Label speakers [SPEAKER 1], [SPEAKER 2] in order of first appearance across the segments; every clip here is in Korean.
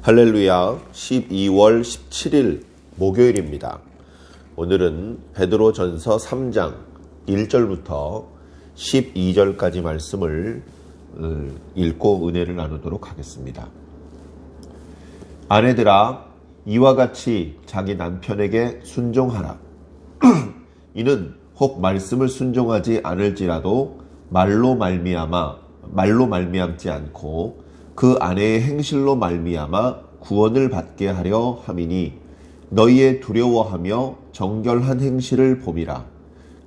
[SPEAKER 1] 할렐루야, 12월 17일 목요일입니다. 오늘은 베드로전서 3장 1절부터 12절까지 말씀을 읽고 은혜를 나누도록 하겠습니다. 아내들아, 이와 같이 자기 남편에게 순종하라. 이는 혹 말씀을 순종하지 않을지라도 말로 말미암지 않고 그 아내의 행실로 말미암아 구원을 받게 하려 함이니 너희의 두려워하며 정결한 행실을 봄이라.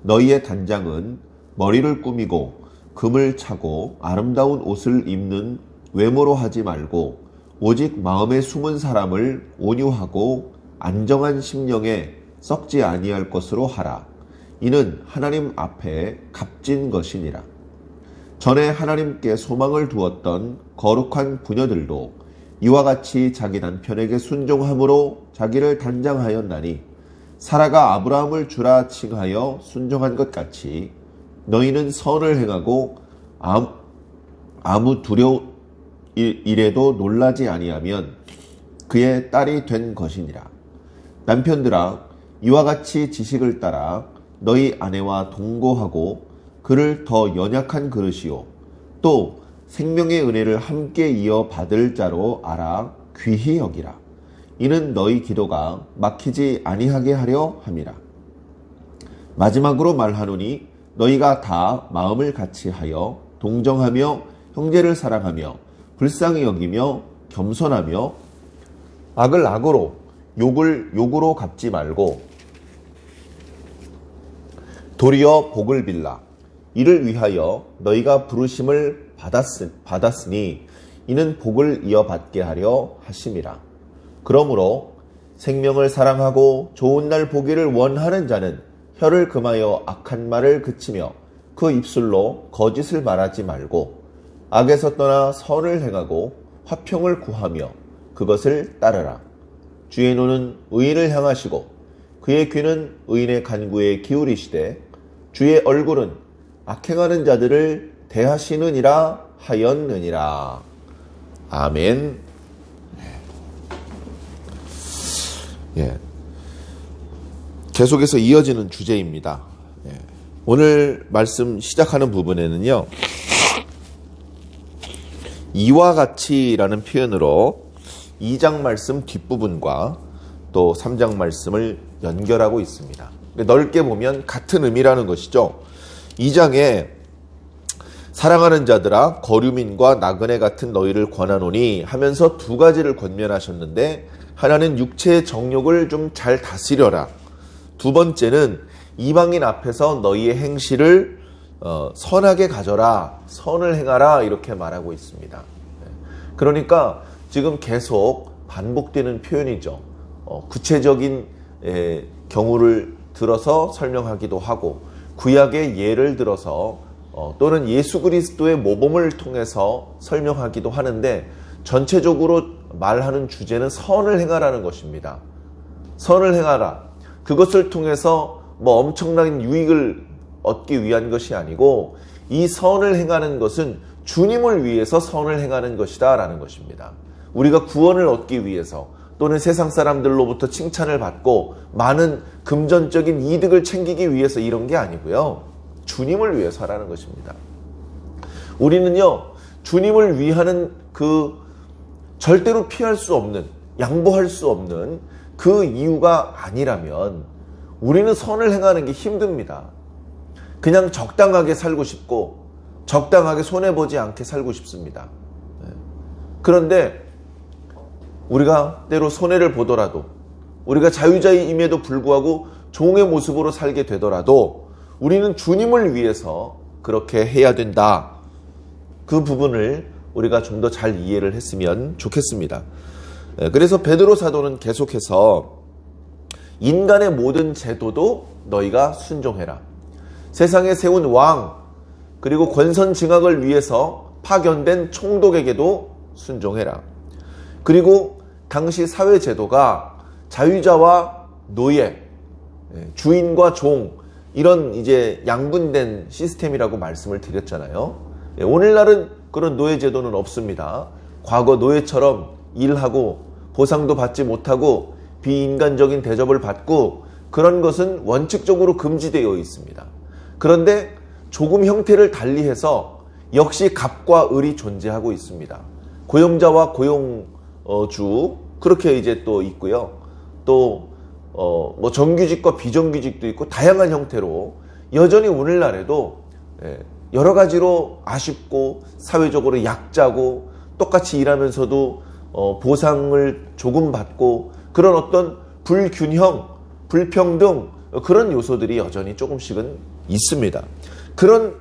[SPEAKER 1] 너희의 단장은 머리를 꾸미고 금을 차고 아름다운 옷을 입는 외모로 하지 말고 오직 마음에 숨은 사람을 온유하고 안정한 심령에 썩지 아니할 것으로 하라. 이는 하나님 앞에 값진 것이니라. 전에 하나님께 소망을 두었던 거룩한 부녀들도 이와 같이 자기 남편에게 순종함으로 자기를 단장하였나니 사라가 아브라함을 주라 칭하여 순종한 것 같이 너희는 선을 행하고 아무 일에도 놀라지 아니하면 그의 딸이 된 것이니라. 남편들아, 이와 같이 지식을 따라 너희 아내와 동거하고 그를 더 연약한 그릇이요 또 생명의 은혜를 함께 이어 받을 자로 알아 귀히 여기라. 이는 너희 기도가 막히지 아니하게 하려 함이라. 마지막으로 말하노니 너희가 다 마음을 같이하여 동정하며 형제를 사랑하며 불쌍히 여기며 겸손하며 악을 악으로 욕을 욕으로 갚지 말고 도리어 복을 빌라. 이를 위하여 너희가 부르심을 받았으니 이는 복을 이어받게 하려 하심이라. 그러므로 생명을 사랑하고 좋은 날 보기를 원하는 자는 혀를 금하여 악한 말을 그치며 그 입술로 거짓을 말하지 말고 악에서 떠나 선을 행하고 화평을 구하며 그것을 따르라. 주의 눈은 의인을 향하시고 그의 귀는 의인의 간구에 기울이시되 주의 얼굴은 악행하는 자들을 대하시느니라 하였느니라. 아멘. 계속해서 이어지는 주제입니다. 오늘 말씀 시작하는 부분에는요, 이와 같이라는 표현으로 2장 말씀 뒷부분과 또 3장 말씀을 연결하고 있습니다. 넓게 보면 같은 의미라는 것이죠. 2장에 사랑하는 자들아 거류민과 나그네 같은 너희를 권하노니 하면서 두 가지를 권면하셨는데, 하나는 육체의 정욕을 좀 잘 다스려라. 두 번째는 이방인 앞에서 너희의 행실을 선하게 가져라, 선을 행하라, 이렇게 말하고 있습니다. 그러니까 지금 계속 반복되는 표현이죠. 구체적인 경우를 들어서 설명하기도 하고 구약의 예를 들어서 또는 예수 그리스도의 모범을 통해서 설명하기도 하는데, 전체적으로 말하는 주제는 선을 행하라는 것입니다. 선을 행하라. 그것을 통해서 엄청난 유익을 얻기 위한 것이 아니고, 이 선을 행하는 것은 주님을 위해서 선을 행하는 것이다 라는 것입니다. 우리가 구원을 얻기 위해서 또는 세상 사람들로부터 칭찬을 받고 많은 금전적인 이득을 챙기기 위해서 이런 게 아니고요, 주님을 위해서 하라는 것입니다. 우리는요, 주님을 위하는 그 절대로 피할 수 없는, 양보할 수 없는 그 이유가 아니라면 우리는 선을 행하는 게 힘듭니다. 그냥 적당하게 살고 싶고 적당하게 손해보지 않게 살고 싶습니다. 그런데 우리가 때로 손해를 보더라도, 우리가 자유자임에도 불구하고 종의 모습으로 살게 되더라도 우리는 주님을 위해서 그렇게 해야 된다. 그 부분을 우리가 좀 더 잘 이해를 했으면 좋겠습니다. 그래서 베드로 사도는 계속해서 인간의 모든 제도도 너희가 순종해라. 세상에 세운 왕, 그리고 권선징악을 위해서 파견된 총독에게도 순종해라. 그리고 당시 사회제도가 자유자와 노예, 주인과 종, 이런 이제 양분된 시스템이라고 말씀을 드렸잖아요. 오늘날은 그런 노예제도는 없습니다. 과거 노예처럼 일하고 보상도 받지 못하고 비인간적인 대접을 받고 그런 것은 원칙적으로 금지되어 있습니다. 그런데 조금 형태를 달리해서 역시 갑과 을이 존재하고 있습니다. 고용자와 고용주 그렇게 이제 또 있고요. 또 뭐 정규직과 비정규직도 있고 다양한 형태로 여전히 오늘날에도 여러 가지로 아쉽고 사회적으로 약자고 똑같이 일하면서도 보상을 조금 받고 그런 어떤 불균형, 불평등 그런 요소들이 여전히 조금씩은 있습니다. 그런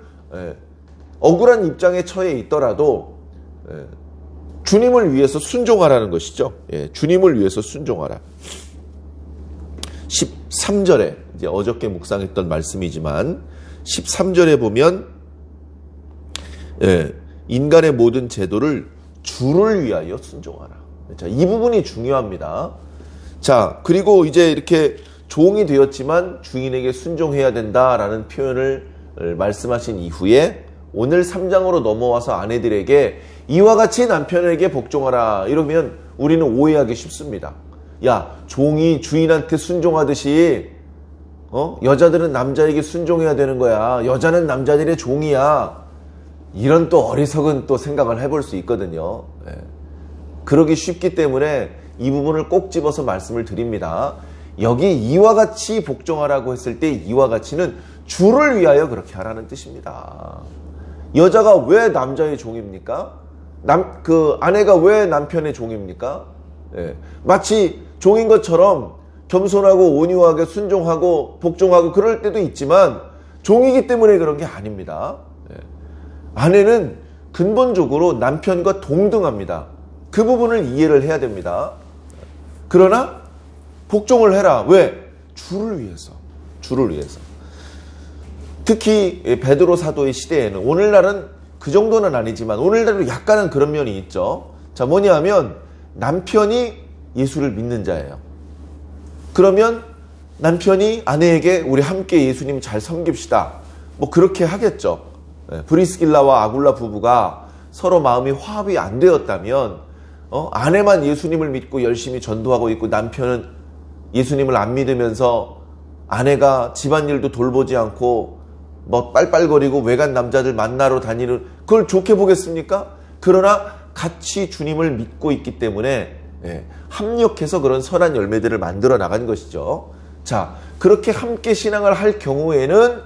[SPEAKER 1] 억울한 입장에 처해 있더라도 주님을 위해서 순종하라는 것이죠. 주님을 위해서 순종하라. 13절에 이제 어저께 묵상했던 말씀이지만 13절에 보면 인간의 모든 제도를 주를 위하여 순종하라. 자, 이 부분이 중요합니다. 자, 그리고 이제 이렇게 종이 되었지만 주인에게 순종해야 된다라는 표현을 말씀하신 이후에 오늘 3장으로 넘어와서 아내들에게 이와 같이 남편에게 복종하라 이러면 우리는 오해하기 쉽습니다. 야, 종이 주인한테 순종하듯이 여자들은 남자에게 순종해야 되는 거야. 여자는 남자들의 종이야. 이런 또 어리석은 또 생각을 해볼 수 있거든요. 그러기 쉽기 때문에 이 부분을 꼭 집어서 말씀을 드립니다. 여기 이와 같이 복종하라고 했을 때 이와 같이는 주를 위하여 그렇게 하라는 뜻입니다. 여자가 왜 남자의 종입니까? 아내가 왜 남편의 종입니까? 마치 종인 것처럼 겸손하고 온유하게 순종하고 복종하고 그럴 때도 있지만 종이기 때문에 그런 게 아닙니다. 아내는 근본적으로 남편과 동등합니다. 그 부분을 이해를 해야 됩니다. 그러나 복종을 해라. 왜? 주를 위해서. 주를 위해서. 특히 베드로 사도의 시대에는 오늘날은 그 정도는 아니지만 오늘날도 약간은 그런 면이 있죠. 자, 뭐냐 하면 남편이 예수를 믿는 자예요. 그러면 남편이 아내에게 우리 함께 예수님 잘 섬깁시다. 뭐 그렇게 하겠죠. 브리스길라와 아굴라 부부가 서로 마음이 화합이 안 되었다면 아내만 예수님을 믿고 열심히 전도하고 있고 남편은 예수님을 안 믿으면서 아내가 집안일도 돌보지 않고 뭐 빨빨거리고 외간 남자들 만나러 다니는 그걸 좋게 보겠습니까? 그러나 같이 주님을 믿고 있기 때문에 합력해서 그런 선한 열매들을 만들어 나간 것이죠. 자, 그렇게 함께 신앙을 할 경우에는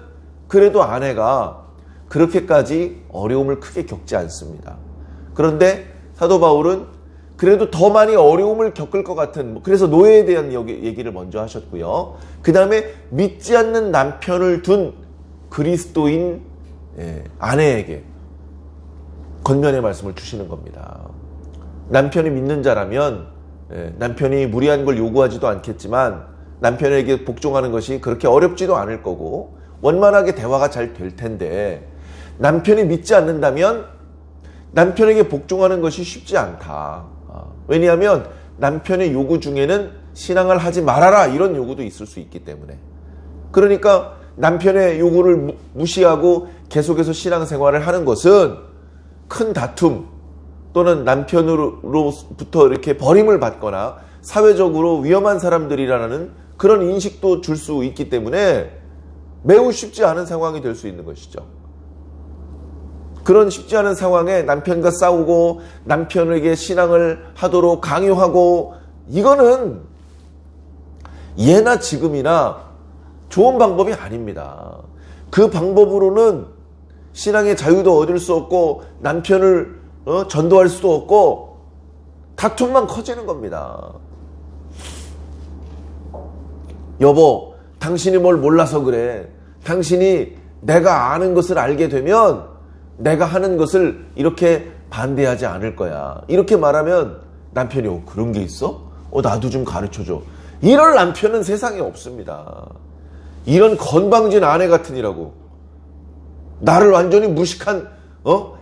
[SPEAKER 1] 그래도 아내가 그렇게까지 어려움을 크게 겪지 않습니다. 그런데 사도 바울은 그래도 더 많이 어려움을 겪을 것 같은, 그래서 노예에 대한 얘기를 먼저 하셨고요. 그 다음에 믿지 않는 남편을 둔 그리스도인 아내에게 권면의 말씀을 주시는 겁니다. 남편이 믿는 자라면 남편이 무리한 걸 요구하지도 않겠지만 남편에게 복종하는 것이 그렇게 어렵지도 않을 거고 원만하게 대화가 잘 될 텐데 남편이 믿지 않는다면 남편에게 복종하는 것이 쉽지 않다. 왜냐하면 남편의 요구 중에는 신앙을 하지 말아라 이런 요구도 있을 수 있기 때문에 그러니까 남편의 요구를 무시하고 계속해서 신앙생활을 하는 것은 큰 다툼 또는 남편으로부터 이렇게 버림을 받거나 사회적으로 위험한 사람들이라는 그런 인식도 줄 수 있기 때문에 매우 쉽지 않은 상황이 될 수 있는 것이죠. 그런 쉽지 않은 상황에 남편과 싸우고 남편에게 신앙을 하도록 강요하고 이거는 예나 지금이나 좋은 방법이 아닙니다. 그 방법으로는 신앙의 자유도 얻을 수 없고 남편을 전도할 수도 없고 다툼만 커지는 겁니다. 여보, 당신이 뭘 몰라서 그래. 당신이 내가 아는 것을 알게 되면 내가 하는 것을 이렇게 반대하지 않을 거야. 이렇게 말하면 남편이 그런 게 있어? 나도 좀 가르쳐줘. 이럴 남편은 세상에 없습니다. 이런 건방진 아내 같으니라고. 나를 완전히 무식한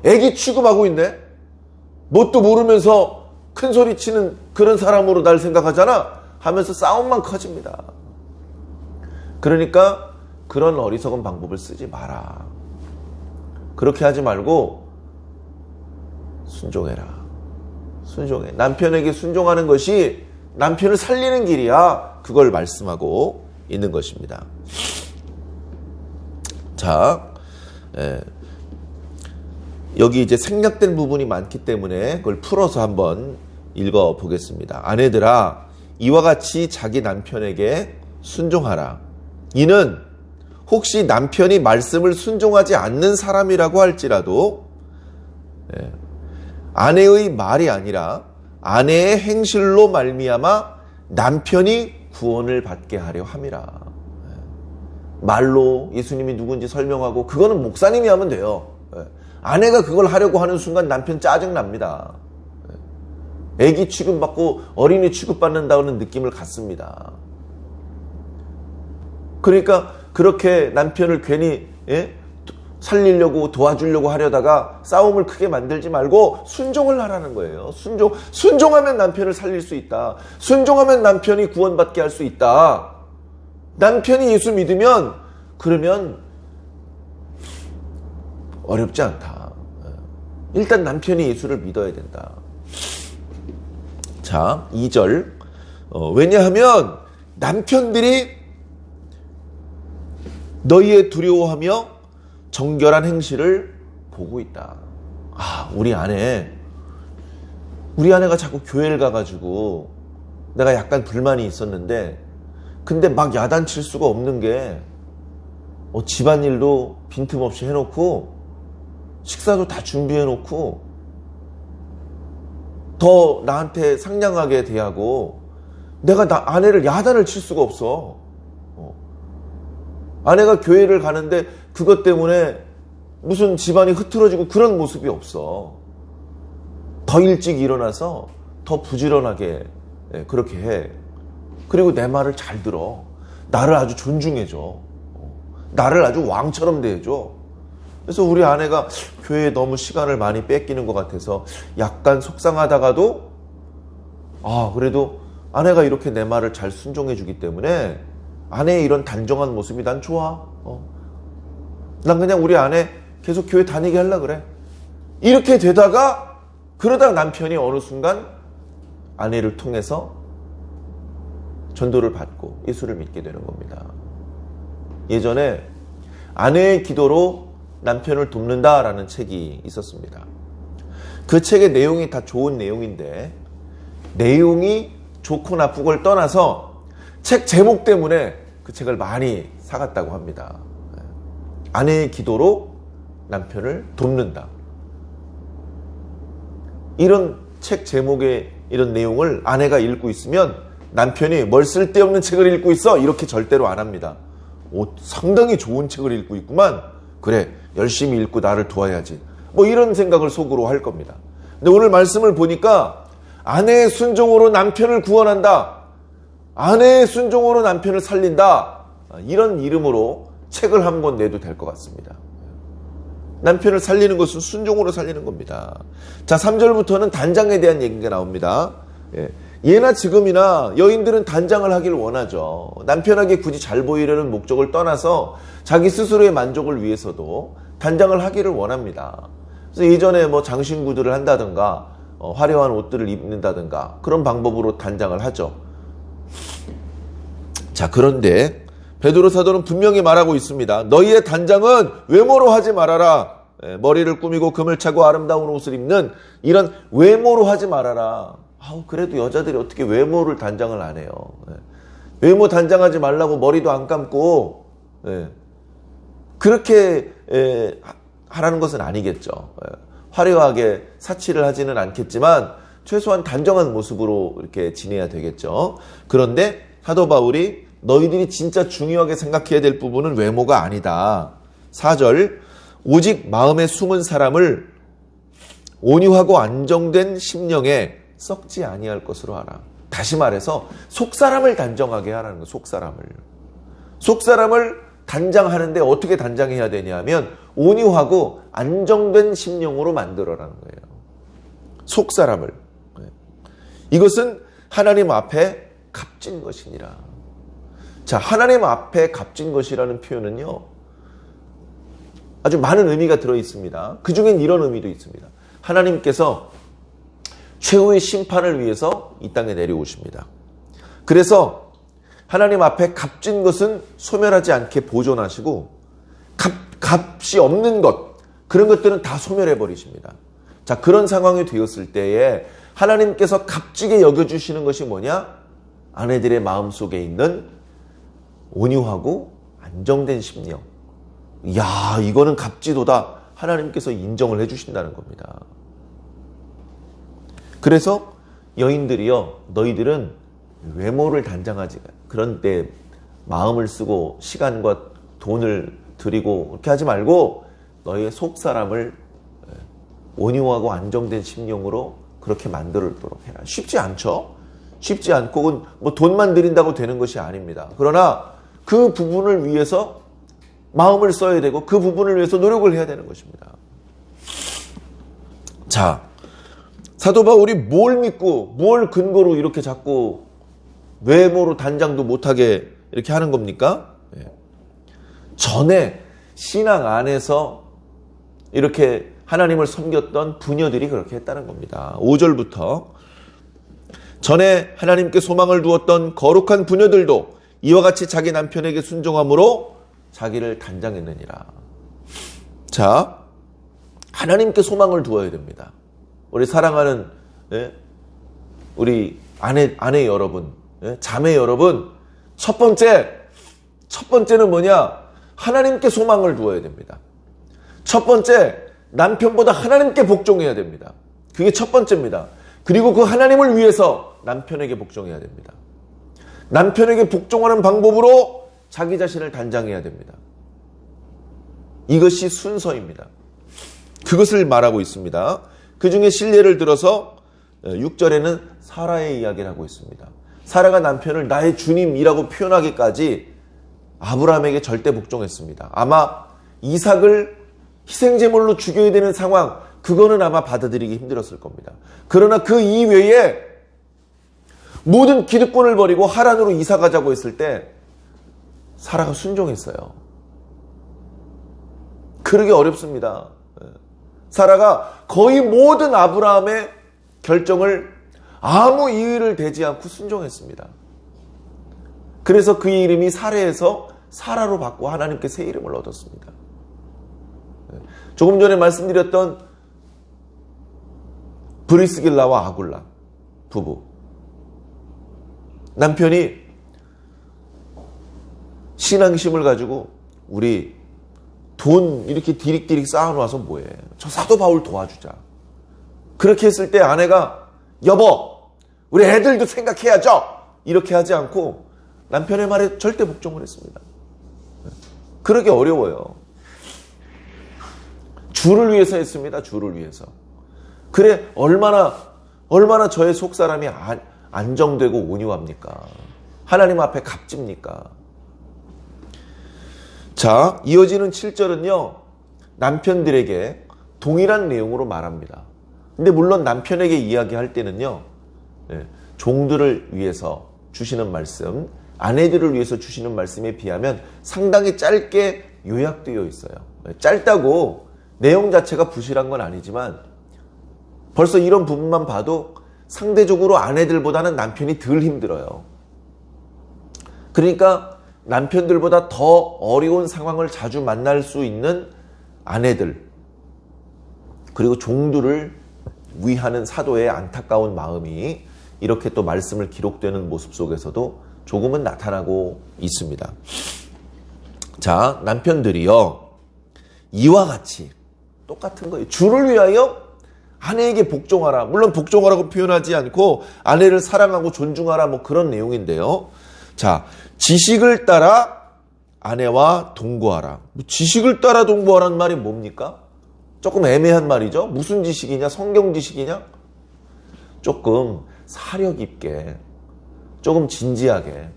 [SPEAKER 1] 애기 취급하고 있네. 뭣도 모르면서 큰 소리 치는 그런 사람으로 날 생각하잖아 하면서 싸움만 커집니다. 그러니까 그런 어리석은 방법을 쓰지 마라. 그렇게 하지 말고 순종해라. 순종해. 남편에게 순종하는 것이 남편을 살리는 길이야. 그걸 말씀하고 있는 것입니다. 자, 여기 이제 생략된 부분이 많기 때문에 그걸 풀어서 한번 읽어 보겠습니다. 아내들아, 이와 같이 자기 남편에게 순종하라. 이는 혹시 남편이 말씀을 순종하지 않는 사람이라고 할지라도 아내의 말이 아니라 아내의 행실로 말미암아 남편이 구원을 받게 하려 함이라. 말로 예수님이 누군지 설명하고 그거는 목사님이 하면 돼요. 아내가 그걸 하려고 하는 순간 남편 짜증납니다. 애기 취급받고 어린이 취급받는다는 느낌을 갖습니다. 그러니까 그렇게 남편을 괜히 살리려고 도와주려고 하려다가 싸움을 크게 만들지 말고 순종을 하라는 거예요. 순종하면 남편을 살릴 수 있다. 순종하면 남편이 구원받게 할 수 있다. 남편이 예수 믿으면 그러면 어렵지 않다. 일단 남편이 예수를 믿어야 된다. 자, 2절. 왜냐하면 남편들이 너희의 두려워하며 정결한 행실을 보고 있다. 우리 아내가 자꾸 교회를 가가지고 내가 약간 불만이 있었는데 근데 막 야단칠 수가 없는 게 집안일도 빈틈없이 해놓고 식사도 다 준비해놓고 더 나한테 상냥하게 대하고 내가 아내를 야단을 칠 수가 없어. 아내가 교회를 가는데 그것 때문에 무슨 집안이 흐트러지고 그런 모습이 없어. 더 일찍 일어나서 더 부지런하게 그렇게 해. 그리고 내 말을 잘 들어. 나를 아주 존중해줘. 나를 아주 왕처럼 대해줘. 그래서 우리 아내가 교회에 너무 시간을 많이 뺏기는 것 같아서 약간 속상하다가도 그래도 아내가 이렇게 내 말을 잘 순종해 주기 때문에 아내의 이런 단정한 모습이 난 좋아. 난 그냥 우리 아내 계속 교회 다니게 하려고 그래. 이렇게 되다가 그러다가 남편이 어느 순간 아내를 통해서 전도를 받고 예수를 믿게 되는 겁니다. 예전에 아내의 기도로 남편을 돕는다라는 책이 있었습니다. 그 책의 내용이 다 좋은 내용인데 내용이 좋고 나쁘고를 떠나서 책 제목 때문에 그 책을 많이 사갔다고 합니다. 아내의 기도로 남편을 돕는다. 이런 책 제목의 이런 내용을 아내가 읽고 있으면 남편이 뭘 쓸데없는 책을 읽고 있어? 이렇게 절대로 안 합니다. 상당히 좋은 책을 읽고 있구만. 그래, 열심히 읽고 나를 도와야지. 이런 생각을 속으로 할 겁니다. 근데 오늘 말씀을 보니까 아내의 순종으로 남편을 구원한다. 아내의 순종으로 남편을 살린다. 이런 이름으로 책을 한 권 내도 될 것 같습니다. 남편을 살리는 것은 순종으로 살리는 겁니다. 자, 3절부터는 단장에 대한 얘기가 나옵니다. 예나 지금이나 여인들은 단장을 하기를 원하죠. 남편에게 굳이 잘 보이려는 목적을 떠나서 자기 스스로의 만족을 위해서도 단장을 하기를 원합니다. 그래서 예전에 장신구들을 한다든가 화려한 옷들을 입는다든가 그런 방법으로 단장을 하죠. 자, 그런데 베드로 사도는 분명히 말하고 있습니다. 너희의 단장은 외모로 하지 말아라. 머리를 꾸미고 금을 차고 아름다운 옷을 입는 이런 외모로 하지 말아라. 그래도 여자들이 어떻게 외모를 단장을 안 해요. 외모 단장하지 말라고 머리도 안 감고 그렇게 하라는 것은 아니겠죠. 화려하게 사치를 하지는 않겠지만 최소한 단정한 모습으로 이렇게 지내야 되겠죠. 그런데 사도 바울이 너희들이 진짜 중요하게 생각해야 될 부분은 외모가 아니다. 4절 오직 마음에 숨은 사람을 온유하고 안정된 심령에 썩지 아니할 것으로 하라. 다시 말해서 속사람을 단정하게 하라는 거예요. 속사람을 단장하는데 어떻게 단장해야 되냐면 온유하고 안정된 심령으로 만들어라는 거예요. 속사람을. 이것은 하나님 앞에 값진 것이니라. 자, 하나님 앞에 값진 것이라는 표현은요, 아주 많은 의미가 들어있습니다. 그 중엔 이런 의미도 있습니다. 하나님께서 최후의 심판을 위해서 이 땅에 내려오십니다. 그래서 하나님 앞에 값진 것은 소멸하지 않게 보존하시고 값이 없는 것, 그런 것들은 다 소멸해 버리십니다. 자, 그런 상황이 되었을 때에 하나님께서 값지게 여겨주시는 것이 뭐냐? 아내들의 마음속에 있는 온유하고 안정된 심령. 이야, 이거는 값지도다. 하나님께서 인정을 해주신다는 겁니다. 그래서 여인들이요, 너희들은 외모를 단장하지, 그런데 마음을 쓰고 시간과 돈을 들이고 그렇게 하지 말고 너희의 속사람을 온유하고 안정된 심령으로 그렇게 만들도록 해라. 쉽지 않죠? 쉽지 않고 그건 뭐 돈만 들인다고 되는 것이 아닙니다. 그러나 그 부분을 위해서 마음을 써야 되고 그 부분을 위해서 노력을 해야 되는 것입니다. 자, 사도 바울이 뭘 믿고 뭘 근거로 이렇게 자꾸 외모로 단장도 못하게 이렇게 하는 겁니까? 전에 신앙 안에서 이렇게 하나님을 섬겼던 부녀들이 그렇게 했다는 겁니다. 5절부터 전에 하나님께 소망을 두었던 거룩한 부녀들도 이와 같이 자기 남편에게 순종함으로 자기를 단장했느니라. 자, 하나님께 소망을 두어야 됩니다. 우리 사랑하는 우리 아내 여러분, 자매 여러분, 첫 번째는 뭐냐? 하나님께 소망을 두어야 됩니다. 첫 번째, 남편보다 하나님께 복종해야 됩니다. 그게 첫 번째입니다. 그리고 그 하나님을 위해서 남편에게 복종해야 됩니다. 남편에게 복종하는 방법으로 자기 자신을 단장해야 됩니다. 이것이 순서입니다. 그것을 말하고 있습니다. 그 중에 실례를 들어서 6절에는 사라의 이야기를 하고 있습니다. 사라가 남편을 나의 주님이라고 표현하기까지 아브라함에게 절대 복종했습니다. 아마 이삭을 희생제물로 죽여야 되는 상황, 그거는 아마 받아들이기 힘들었을 겁니다. 그러나 그 이외에 모든 기득권을 버리고 하란으로 이사 가자고 했을 때 사라가 순종했어요. 그러기 어렵습니다. 사라가 거의 모든 아브라함의 결정을 아무 이의를 대지 않고 순종했습니다. 그래서 그의 이름이 사레에서 사라로 바꾸어 하나님께 새 이름을 얻었습니다. 조금 전에 말씀드렸던 브리스길라와 아굴라 부부, 남편이 신앙심을 가지고 우리 돈 이렇게 디릭디릭 쌓아놓아서 뭐해, 저 사도 바울 도와주자. 그렇게 했을 때 아내가 여보, 우리 애들도 생각해야죠, 이렇게 하지 않고 남편의 말에 절대 복종을 했습니다. 그러기 어려워요. 주를 위해서 했습니다. 주를 위해서. 그래, 얼마나 저의 속사람이 안정되고 온유합니까? 하나님 앞에 값집니까? 자, 이어지는 7절은요, 남편들에게 동일한 내용으로 말합니다. 근데 물론 남편에게 이야기할 때는요, 종들을 위해서 주시는 말씀, 아내들을 위해서 주시는 말씀에 비하면 상당히 짧게 요약되어 있어요. 짧다고 내용 자체가 부실한 건 아니지만 벌써 이런 부분만 봐도 상대적으로 아내들보다는 남편이 덜 힘들어요. 그러니까 남편들보다 더 어려운 상황을 자주 만날 수 있는 아내들, 그리고 종들을 위하는 사도의 안타까운 마음이 이렇게 또 말씀을 기록되는 모습 속에서도 조금은 나타나고 있습니다. 자, 남편들이요, 이와 같이 똑같은 거예요. 주를 위하여 아내에게 복종하라. 물론 복종하라고 표현하지 않고 아내를 사랑하고 존중하라, 뭐 그런 내용인데요. 자, 지식을 따라 아내와 동거하라. 지식을 따라 동거하라는 말이 뭡니까? 조금 애매한 말이죠. 무슨 지식이냐? 성경 지식이냐? 조금 사려 깊게, 조금 진지하게,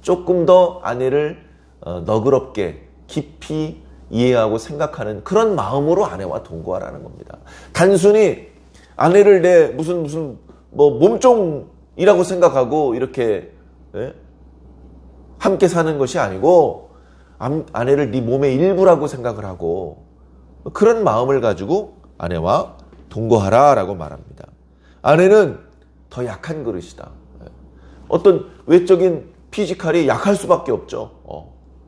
[SPEAKER 1] 조금 더 아내를 너그럽게 깊이 이해하고 생각하는 그런 마음으로 아내와 동거하라는 겁니다. 단순히 아내를 내 무슨 뭐 몸종이라고 생각하고 이렇게 함께 사는 것이 아니고 아내를 네 몸의 일부라고 생각을 하고 그런 마음을 가지고 아내와 동거하라라고 말합니다. 아내는 더 약한 그릇이다. 어떤 외적인 피지컬이 약할 수밖에 없죠.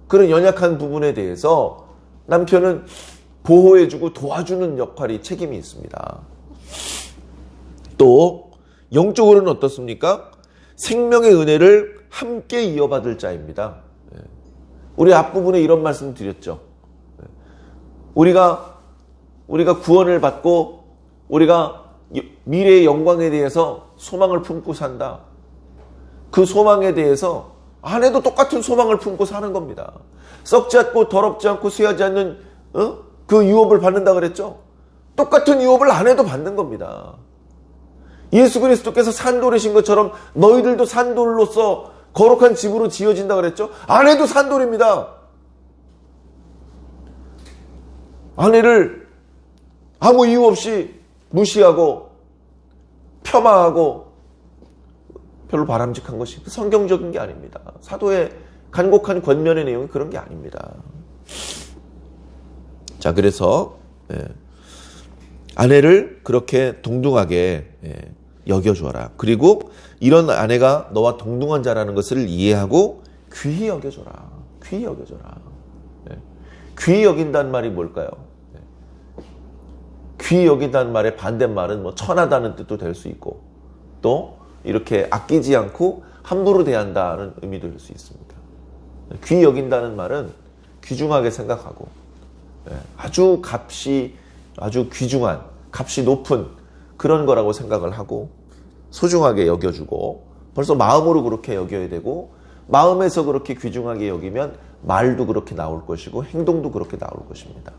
[SPEAKER 1] 그런 연약한 부분에 대해서 남편은 보호해주고 도와주는 역할이 책임이 있습니다. 또 영적으로는 어떻습니까? 생명의 은혜를 함께 이어받을 자입니다. 우리 앞부분에 이런 말씀 드렸죠. 우리가 구원을 받고 우리가 미래의 영광에 대해서 소망을 품고 산다. 그 소망에 대해서 아내도 똑같은 소망을 품고 사는 겁니다. 썩지 않고 더럽지 않고 쇠하지 않는 그 유업을 받는다 그랬죠. 똑같은 유업을 아내도 받는 겁니다. 예수 그리스도께서 산돌이신 것처럼 너희들도 산돌로서 거룩한 집으로 지어진다 그랬죠. 아내도 산돌입니다. 아내를 아무 이유 없이 무시하고 폄하하고 별로 바람직한 것이 성경적인 게 아닙니다. 사도의 간곡한 권면의 내용이 그런 게 아닙니다. 자, 그래서 아내를 그렇게 동등하게 여겨줘라. 그리고 이런 아내가 너와 동등한 자라는 것을 이해하고 귀히 여겨줘라. 귀히 여겨줘라. 귀히 여긴다는 말이 뭘까요? 귀히 여긴다는 말의 반대말은 뭐 천하다는 뜻도 될 수 있고 또 이렇게 아끼지 않고 함부로 대한다는 의미도 될 수 있습니다. 귀히 여긴다는 말은 귀중하게 생각하고 아주 귀중한 값이 높은 그런 거라고 생각을 하고 소중하게 여겨주고 벌써 마음으로 그렇게 여겨야 되고 마음에서 그렇게 귀중하게 여기면 말도 그렇게 나올 것이고 행동도 그렇게 나올 것입니다.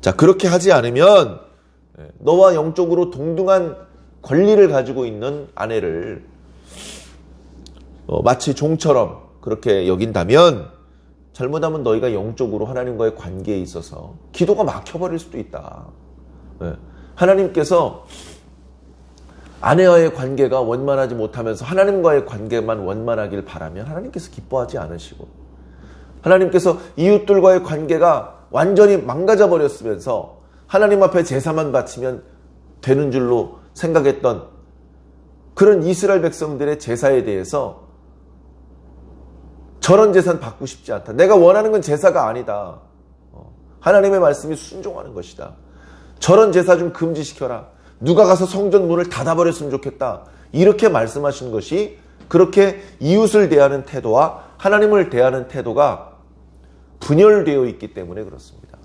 [SPEAKER 1] 자, 그렇게 하지 않으면 너와 영적으로 동등한 권리를 가지고 있는 아내를 마치 종처럼 그렇게 여긴다면 잘못하면 너희가 영적으로 하나님과의 관계에 있어서 기도가 막혀버릴 수도 있다. 하나님께서 아내와의 관계가 원만하지 못하면서 하나님과의 관계만 원만하길 바라면 하나님께서 기뻐하지 않으시고 하나님께서 이웃들과의 관계가 완전히 망가져 버렸으면서 하나님 앞에 제사만 바치면 되는 줄로 생각했던 그런 이스라엘 백성들의 제사에 대해서 저런 제사는 받고 싶지 않다. 내가 원하는 건 제사가 아니다. 하나님의 말씀이 순종하는 것이다. 저런 제사 좀 금지시켜라. 누가 가서 성전 문을 닫아버렸으면 좋겠다. 이렇게 말씀하신 것이 그렇게 이웃을 대하는 태도와 하나님을 대하는 태도가 분열되어 있기 때문에 그렇습니다.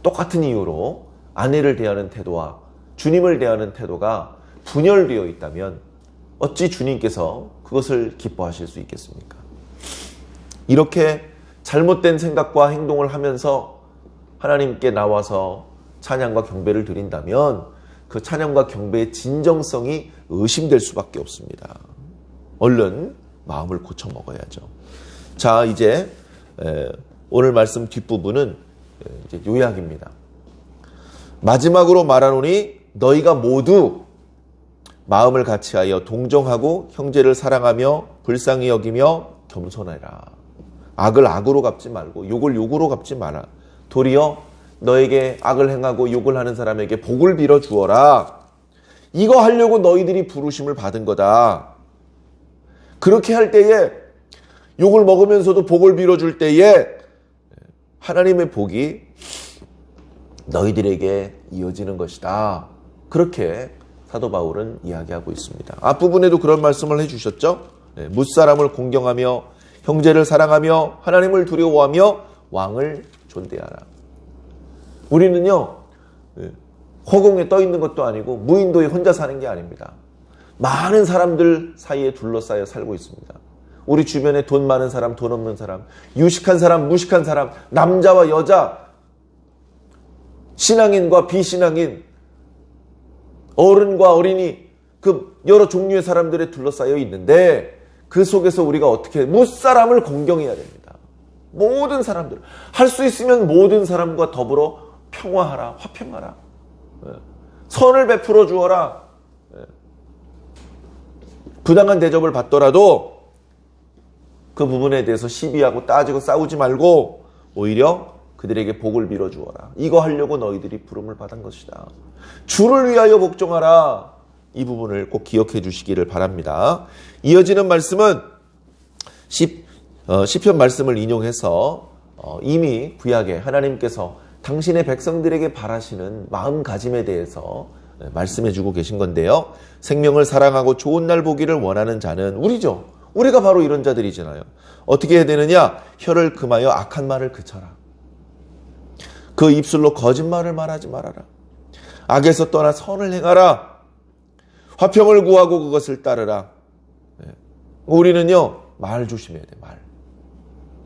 [SPEAKER 1] 똑같은 이유로 아내를 대하는 태도와 주님을 대하는 태도가 분열되어 있다면 어찌 주님께서 그것을 기뻐하실 수 있겠습니까? 이렇게 잘못된 생각과 행동을 하면서 하나님께 나와서 찬양과 경배를 드린다면 그 찬양과 경배의 진정성이 의심될 수밖에 없습니다. 얼른 마음을 고쳐 먹어야죠. 자, 이제 오늘 말씀 뒷부분은 이제 요약입니다. 마지막으로 말하노니 너희가 모두 마음을 같이하여 동정하고 형제를 사랑하며 불쌍히 여기며 겸손해라. 악을 악으로 갚지 말고 욕을 욕으로 갚지 마라. 도리어 너에게 악을 행하고 욕을 하는 사람에게 복을 빌어 주어라. 이거 하려고 너희들이 부르심을 받은 거다. 그렇게 할 때에 욕을 먹으면서도 복을 빌어줄 때에 하나님의 복이 너희들에게 이어지는 것이다. 그렇게 사도 바울은 이야기하고 있습니다. 앞부분에도 그런 말씀을 해주셨죠. 무사람을 공경하며 형제를 사랑하며 하나님을 두려워하며 왕을 존대하라. 우리는요 허공에 떠 있는 것도 아니고 무인도에 혼자 사는 게 아닙니다. 많은 사람들 사이에 둘러싸여 살고 있습니다. 우리 주변에 돈 많은 사람, 돈 없는 사람, 유식한 사람, 무식한 사람, 남자와 여자, 신앙인과 비신앙인, 어른과 어린이, 그 여러 종류의 사람들에 둘러싸여 있는데 그 속에서 우리가 어떻게 무사람을 공경해야 됩니다. 모든 사람들, 할 수 있으면 모든 사람과 더불어 평화하라, 화평하라, 선을 베풀어 주어라. 부당한 대접을 받더라도 그 부분에 대해서 시비하고 따지고 싸우지 말고 오히려 그들에게 복을 빌어 주어라. 이거 하려고 너희들이 부름을 받은 것이다. 주를 위하여 복종하라. 이 부분을 꼭 기억해 주시기를 바랍니다. 이어지는 말씀은 시편 말씀을 인용해서 이미 구약에 하나님께서 당신의 백성들에게 바라시는 마음가짐에 대해서 말씀해 주고 계신 건데요. 생명을 사랑하고 좋은 날 보기를 원하는 자는 우리죠. 우리가 바로 이런 자들이잖아요. 어떻게 해야 되느냐? 혀를 금하여 악한 말을 그쳐라. 그 입술로 거짓말을 말하지 말아라. 악에서 떠나 선을 행하라. 화평을 구하고 그것을 따르라. 우리는요, 말 조심해야 돼, 말.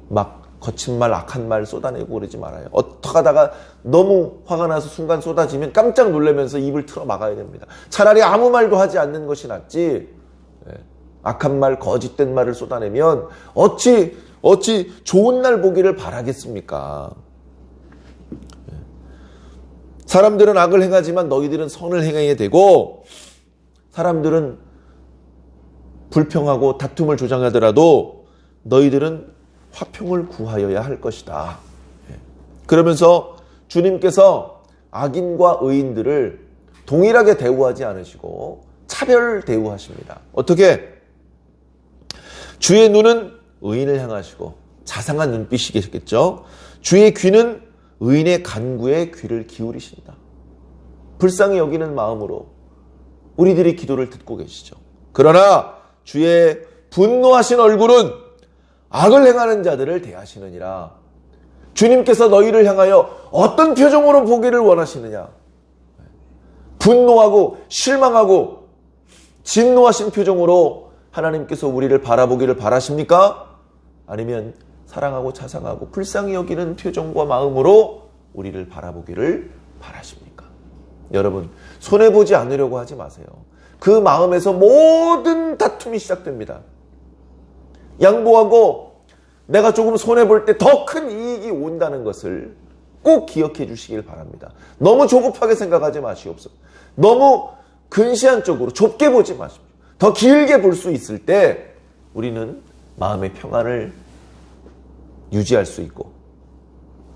[SPEAKER 1] 막 거친 말, 악한 말 쏟아내고 그러지 말아요. 어떻게 하다가 너무 화가 나서 순간 쏟아지면 깜짝 놀라면서 입을 틀어 막아야 됩니다. 차라리 아무 말도 하지 않는 것이 낫지. 악한 말, 거짓된 말을 쏟아내면 어찌 좋은 날 보기를 바라겠습니까? 사람들은 악을 행하지만 너희들은 선을 행해야 되고, 사람들은 불평하고 다툼을 조장하더라도 너희들은 화평을 구하여야 할 것이다. 그러면서 주님께서 악인과 의인들을 동일하게 대우하지 않으시고 차별 대우하십니다. 어떻게? 주의 눈은 의인을 향하시고 자상한 눈빛이겠죠. 주의 귀는 의인의 간구에 귀를 기울이신다. 불쌍히 여기는 마음으로 우리들의 기도를 듣고 계시죠. 그러나 주의 분노하신 얼굴은 악을 행하는 자들을 대하시느니라. 주님께서 너희를 향하여 어떤 표정으로 보기를 원하시느냐? 분노하고 실망하고 진노하신 표정으로 하나님께서 우리를 바라보기를 바라십니까? 아니면 사랑하고 자상하고 불쌍히 여기는 표정과 마음으로 우리를 바라보기를 바라십니까? 여러분, 손해보지 않으려고 하지 마세요. 그 마음에서 모든 다툼이 시작됩니다. 양보하고 내가 조금 손해볼 때 더 큰 이익이 온다는 것을 꼭 기억해 주시길 바랍니다. 너무 조급하게 생각하지 마시옵소서. 너무 근시안 쪽으로 좁게 보지 마십시오. 더 길게 볼 수 있을 때 우리는 마음의 평안을 유지할 수 있고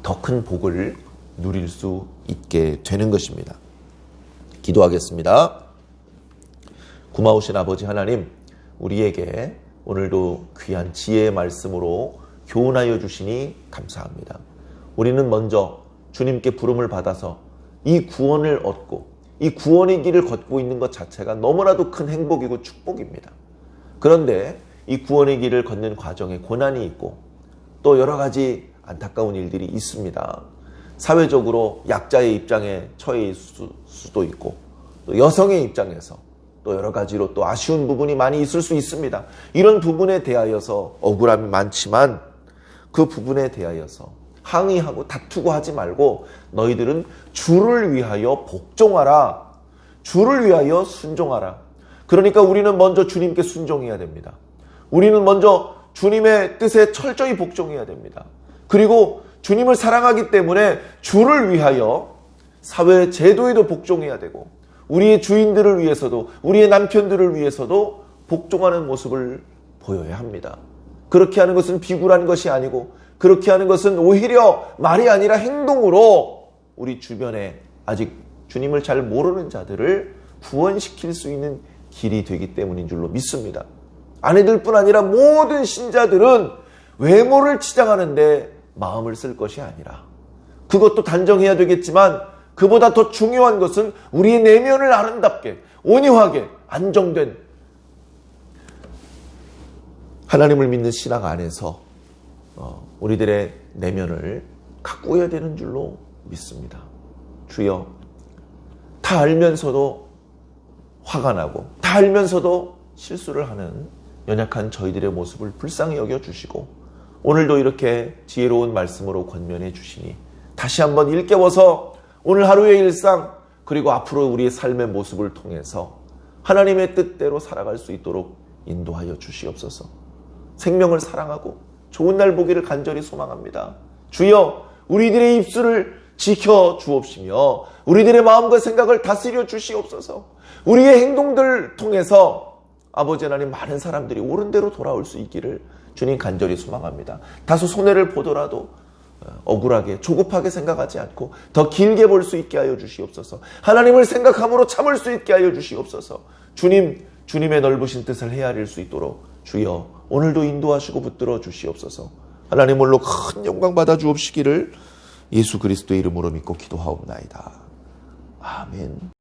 [SPEAKER 1] 더 큰 복을 누릴 수 있게 되는 것입니다. 기도하겠습니다. 고마우신 아버지 하나님, 우리에게 오늘도 귀한 지혜의 말씀으로 교훈하여 주시니 감사합니다. 우리는 먼저 주님께 부름을 받아서 이 구원을 얻고 이 구원의 길을 걷고 있는 것 자체가 너무나도 큰 행복이고 축복입니다. 그런데 이 구원의 길을 걷는 과정에 고난이 있고 또 여러 가지 안타까운 일들이 있습니다. 사회적으로 약자의 입장에 처해 있을 수도 있고 또 여성의 입장에서 또 여러 가지로 또 아쉬운 부분이 많이 있을 수 있습니다. 이런 부분에 대하여서 억울함이 많지만 그 부분에 대하여서 항의하고 다투고 하지 말고 너희들은 주를 위하여 복종하라. 주를 위하여 순종하라. 그러니까 우리는 먼저 주님께 순종해야 됩니다. 우리는 먼저 주님의 뜻에 철저히 복종해야 됩니다. 그리고 주님을 사랑하기 때문에 주를 위하여 사회 제도에도 복종해야 되고 우리의 주인들을 위해서도 우리의 남편들을 위해서도 복종하는 모습을 보여야 합니다. 그렇게 하는 것은 비굴한 것이 아니고 그렇게 하는 것은 오히려 말이 아니라 행동으로 우리 주변에 아직 주님을 잘 모르는 자들을 구원시킬 수 있는 길이 되기 때문인 줄로 믿습니다. 아내들뿐 아니라 모든 신자들은 외모를 치장하는데 마음을 쓸 것이 아니라 그것도 단정해야 되겠지만 그보다 더 중요한 것은 우리의 내면을 아름답게 온유하게 안정된 하나님을 믿는 신앙 안에서 우리들의 내면을 가꾸어야 되는 줄로 믿습니다. 주여, 다 알면서도 화가 나고 다 알면서도 실수를 하는 연약한 저희들의 모습을 불쌍히 여겨주시고 오늘도 이렇게 지혜로운 말씀으로 권면해 주시니 다시 한번 일깨워서 오늘 하루의 일상 그리고 앞으로 우리의 삶의 모습을 통해서 하나님의 뜻대로 살아갈 수 있도록 인도하여 주시옵소서. 생명을 사랑하고 좋은 날 보기를 간절히 소망합니다. 주여, 우리들의 입술을 지켜 주옵시며 우리들의 마음과 생각을 다스려 주시옵소서. 우리의 행동들을 통해서 아버지 하나님 많은 사람들이 옳은 대로 돌아올 수 있기를 주님 간절히 소망합니다. 다소 손해를 보더라도 억울하게 조급하게 생각하지 않고 더 길게 볼 수 있게 하여 주시옵소서. 하나님을 생각함으로 참을 수 있게 하여 주시옵소서. 주님의 넓으신 뜻을 헤아릴 수 있도록 주여 오늘도 인도하시고 붙들어 주시옵소서. 하나님 홀로 큰 영광 받아 주옵시기를 예수 그리스도의 이름으로 믿고 기도하옵나이다. 아멘.